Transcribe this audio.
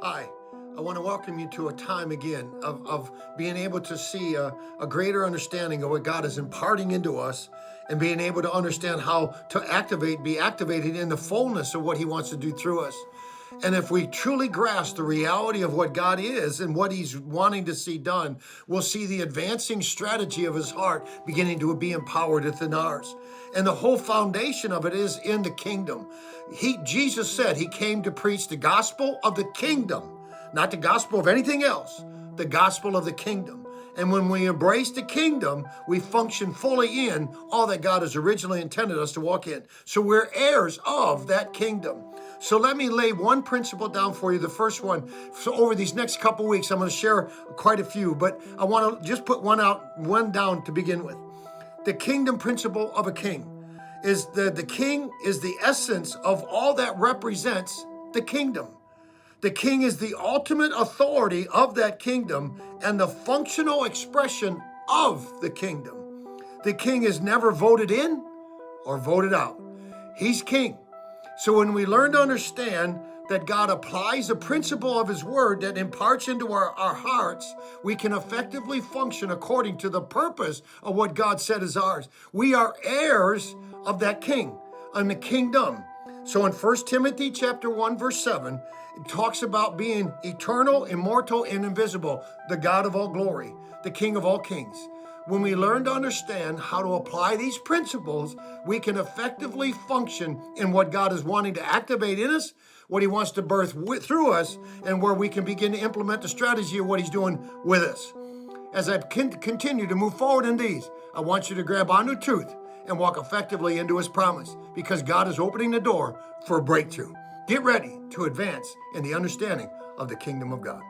Hi, I want to welcome you to a time again of being able to see a greater understanding of what God is imparting into us and being able to understand how to be activated in the fullness of what He wants to do through us. And if we truly grasp the reality of what God is and what He's wanting to see done, we'll see the advancing strategy of His heart beginning to be empowered within ours. And the whole foundation of it is in the kingdom. Jesus said He came to preach the gospel of the kingdom, not the gospel of anything else, the gospel of the kingdom. And when we embrace the kingdom, we function fully in all that God has originally intended us to walk in. So we're heirs of that kingdom. So let me lay one principle down for you. The first one, so over these next couple weeks, I'm going to share quite a few, but I want to just put one down to begin with. The kingdom principle of a king is the king is the essence of all that represents the kingdom. The king is the ultimate authority of that kingdom and the functional expression of the kingdom. The king is never voted in or voted out. He's king. So when we learn to understand that God applies a principle of His word that imparts into our hearts, we can effectively function according to the purpose of what God said is ours. We are heirs of that king and the kingdom. So in 1 Timothy chapter 1, verse 7, it talks about being eternal, immortal, and invisible, the God of all glory, the King of all kings. When we learn to understand how to apply these principles, we can effectively function in what God is wanting to activate in us, what He wants to birth through us, and where we can begin to implement the strategy of what He's doing with us. As I continue to move forward in these, I want you to grab onto truth and walk effectively into His promise, because God is opening the door for a breakthrough. Get ready to advance in the understanding of the kingdom of God.